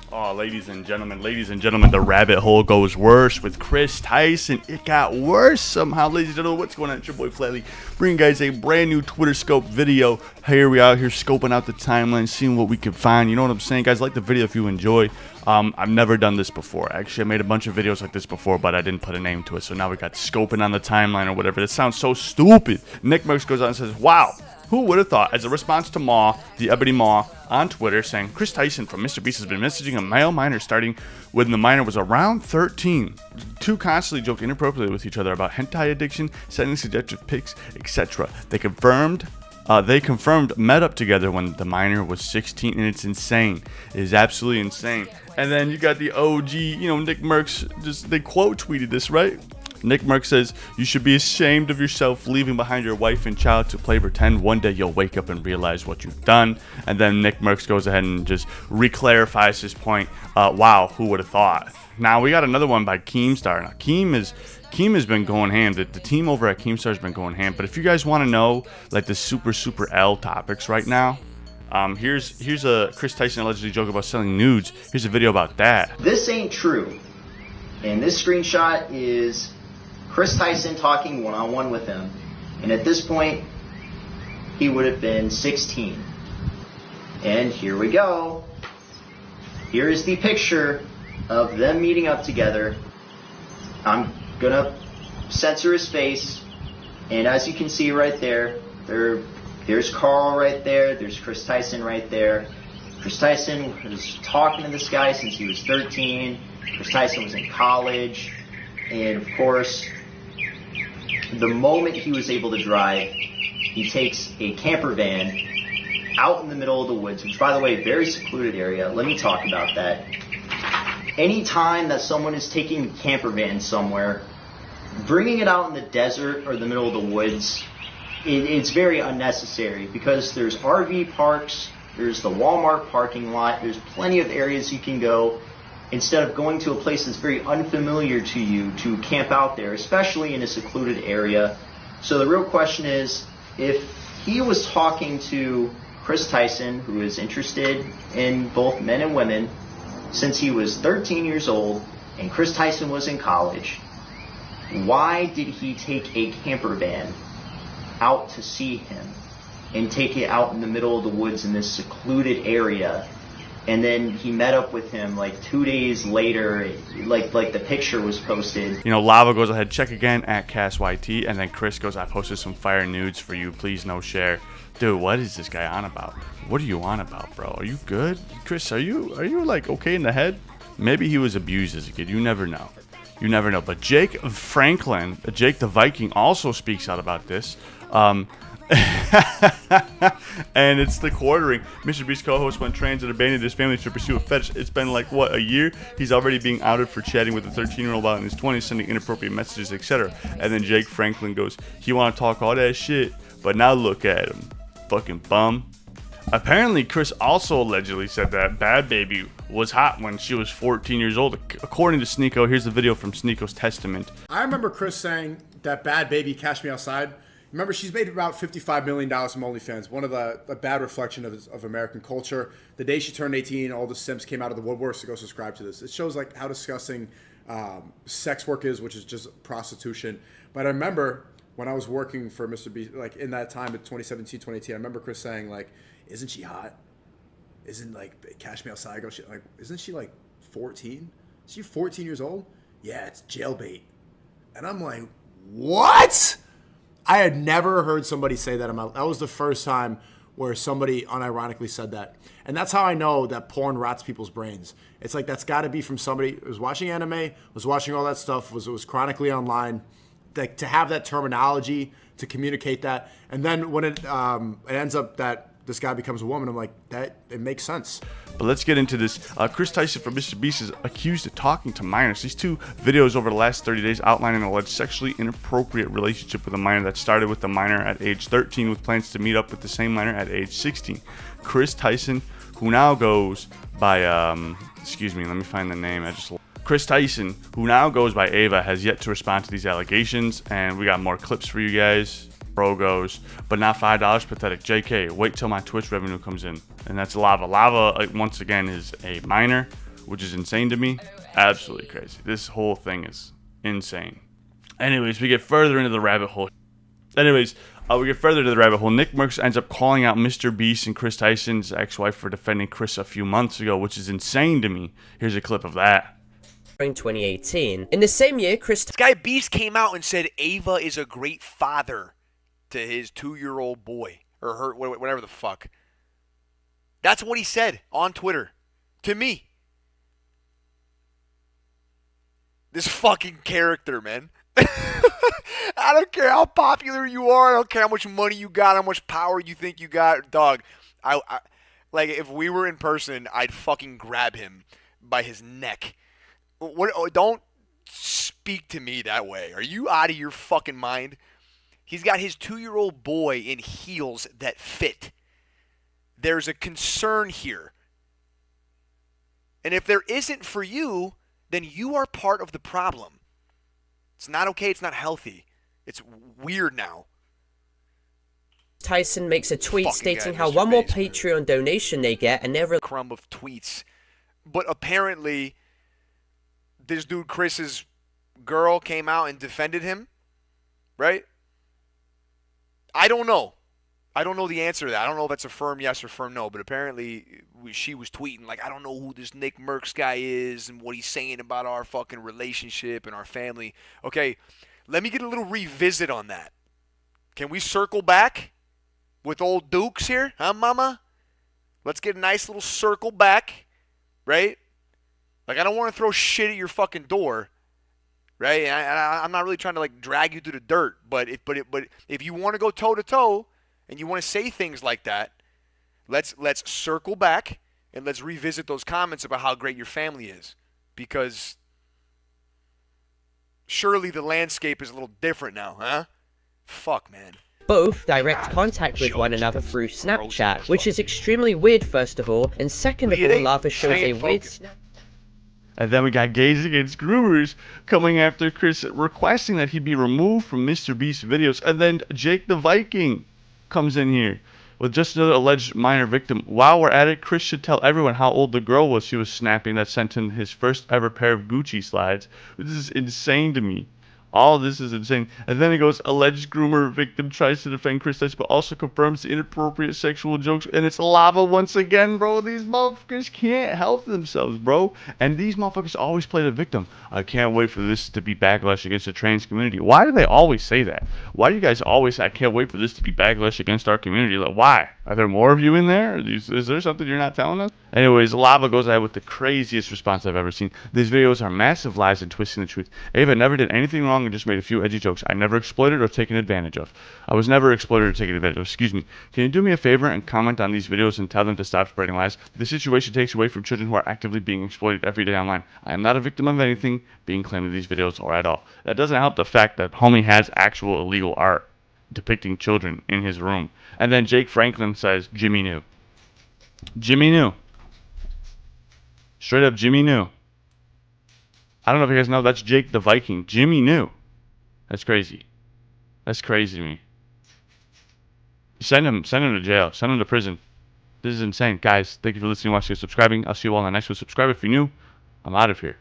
Oh, ladies and gentlemen, the rabbit hole goes worse with Kris Tyson. It got worse somehow. Ladies and gentlemen, what's going on? It's your boy Flatley, bringing you guys a brand new Twitter scope video. Here we out here scoping out the timeline, seeing what we can find. You know what I'm saying, guys? Like the video if you enjoy. I've never done this before. Actually, I made a bunch of videos like this before, but I didn't put a name to it. So now we got scoping on the timeline or whatever. That sounds so stupid. Nick Merckx goes on and says, "Wow. Who would have thought?" As a response to Maw, the Ebony Maw, on Twitter, saying, "Kris Tyson from mrbeast has been messaging a male minor starting when the minor was around 13. Two constantly joke inappropriately with each other about hentai addiction, sending suggestive pics, etc. They confirmed met up together when the minor was 16, and it's insane. It is absolutely insane." And then you got the OG, Nick Merckx, they quote tweeted this, right? Nick Merckx says, "You should be ashamed of yourself leaving behind your wife and child to play pretend. One day you'll wake up and realize what you've done." And then Nick Merckx goes ahead and just reclarifies his point. Wow, who would have thought? Now we got another one by Keemstar. Now Keem has been going ham. The team over at Keemstar has been going ham. But if you guys want to know like the super L topics right now, here's a Kris Tyson allegedly joke about selling nudes. Here's a video about that. This ain't true. And this screenshot is Kris Tyson talking one-on-one with him, and at this point he would have been 16. And here we go. Here is the picture of them meeting up together. I'm gonna censor his face, and as you can see right there's Carl right there, there's Kris Tyson right there. Kris Tyson was talking to this guy since he was 13. Kris Tyson was in college, and of course, the moment he was able to drive, he takes a camper van out in the middle of the woods, which, by the way, very secluded area. Let me talk about that. Anytime that someone is taking a camper van somewhere, bringing it out in the desert or the middle of the woods, it's very unnecessary because there's RV parks, there's the Walmart parking lot, there's plenty of areas you can go instead of going to a place that's very unfamiliar to you to camp out there, especially in a secluded area. So the real question is, if he was talking to Kris Tyson, who is interested in both men and women, since he was 13 years old and Kris Tyson was in college, why did he take a camper van out to see him and take it out in the middle of the woods in this secluded area? And then he met up with him like 2 days later, like the picture was posted. Lava goes ahead, check again at CastYT, and then Kris goes, "I posted some fire nudes for you. Please no share." Dude, what is this guy on about? What are you on about, bro? Are you good? Kris, are you like okay in the head? Maybe he was abused as a kid. You never know. You never know. But Jake the Viking, also speaks out about this. And it's the quartering. mrbeast co-host went trans and abandoned his family to pursue a fetish. It's been like, what, a year? He's already being outed for chatting with a 13-year-old while in his 20s, sending inappropriate messages, etc. And then Jake Franklin goes, "He want to talk all that shit, but now look at him. Fucking bum." Apparently, Kris also allegedly said that Bad Baby was hot when she was 14 years old. According to Sneeko, here's the video from Sneeko's testament. I remember Kris saying that Bad Baby, Cash Me Outside. Remember, she's made about $55 million from OnlyFans, one of a bad reflection of American culture. The day she turned 18, all the simps came out of the woodworks to go subscribe to this. It shows like how disgusting sex work is, which is just prostitution. But I remember when I was working for mrbeast, like in that time, in 2017, 2018, I remember Kris saying like, "Isn't she hot? Isn't like Cash Me Outside? Isn't she like 14? Is she 14 years old? Yeah, it's jailbait." And I'm like, what? I had never heard somebody say that. That was the first time where somebody unironically said that. And that's how I know that porn rots people's brains. It's like that's got to be from somebody who was watching anime, was watching all that stuff, was chronically online. Like, to have that terminology, to communicate that. And then when it ends up that this guy becomes a woman, I'm like, that it makes sense. But let's get into this. Kris Tyson from mrbeast is accused of talking to minors. These two videos over the last 30 days outlining an alleged sexually inappropriate relationship with a minor that started with the minor at age 13 with plans to meet up with the same minor at age 16. Kris Tyson, who now goes by, excuse me, let me find the name. Kris Tyson, who now goes by Ava, has yet to respond to these allegations, and we got more clips for you guys. Bro goes, "But not $5, pathetic. JK, wait till my Twitch revenue comes in." And that's Lava. Lava, once again, is a minor which is insane to me. Absolutely crazy. This whole thing is insane. Anyways, we get further into the rabbit hole. We get further to the rabbit hole. Nick Merckx ends up calling out Mr. Beast and Kris Tyson's ex-wife for defending Kris a few months ago, which is insane to me. Here's a clip of that. In 2018. In the same year, This guy Beast came out and said Ava is a great father to his 2-year-old boy. Or her, whatever the fuck. That's what he said on Twitter. To me. This fucking character, man. I don't care how popular you are. I don't care how much money you got, how much power you think you got. Dog, I like, if we were in person, I'd fucking grab him by his neck. Don't speak to me that way. Are you out of your fucking mind? He's got his 2-year-old boy in heels that fit. There's a concern here. And if there isn't for you, then you are part of the problem. It's not okay. It's not healthy. It's weird now. Tyson makes a tweet Fucking stating guy, how Mr. one more Beast, man. Patreon donation they get and they're Crumb of tweets. But apparently, this dude Chris's girl came out and defended him, right? I don't know. I don't know the answer to that. I don't know if that's a firm yes or firm no, but apparently she was tweeting like, I don't know who this Nick Merckx guy is and what he's saying about our fucking relationship and our family. Okay, let me get a little revisit on that. Can we circle back with old Dukes here, huh, mama? Let's get a nice little circle back, right? Like, I don't want to throw shit at your fucking door, right? And I'm not really trying to like drag you through the dirt, but if you want to go toe to toe and you want to say things like that, let's circle back and let's revisit those comments about how great your family is, because surely the landscape is a little different now, huh? Fuck, man. both direct contact with one another through Snapchat, which is extremely weird first of all, and second of all, Lava shows a weird And then we got Gays Against Groomers coming after Kris, requesting that he be removed from Mr. Beast's videos. And then Jake the Viking comes in here with just another alleged minor victim. While we're at it, Kris should tell everyone how old the girl was she was snapping that sent him his first ever pair of Gucci slides. This is insane to me. All this is insane. And then he goes, alleged groomer victim tries to defend Kris Tyson, but also confirms the inappropriate sexual jokes. And it's lava once again, bro. These motherfuckers can't help themselves, bro. And these motherfuckers always play the victim. I can't wait for this to be backlash against the trans community. Why do they always say that? Why do you guys always say, I can't wait for this to be backlash against our community? Like, why? Are there more of you in there? Is there something you're not telling us? Anyways, Lava goes ahead with the craziest response I've ever seen. These videos are massive lies and twisting the truth. Ava never did anything wrong and just made a few edgy jokes. I never exploited or taken advantage of. I was never exploited or taken advantage of. Excuse me. Can you do me a favor and comment on these videos and tell them to stop spreading lies? This situation takes away from children who are actively being exploited every day online. I am not a victim of anything being claimed in these videos or at all. That doesn't help the fact that homie has actual illegal art depicting children in his room. And then Jake Franklin says, Jimmy knew. Jimmy knew. Straight up, Jimmy knew. I don't know if you guys know, that's Jake the Viking. Jimmy knew. That's crazy. That's crazy to me. Send him to jail. Send him to prison. This is insane. Guys, thank you for listening, watching, and subscribing. I'll see you all on the next one. Subscribe if you're new. I'm out of here.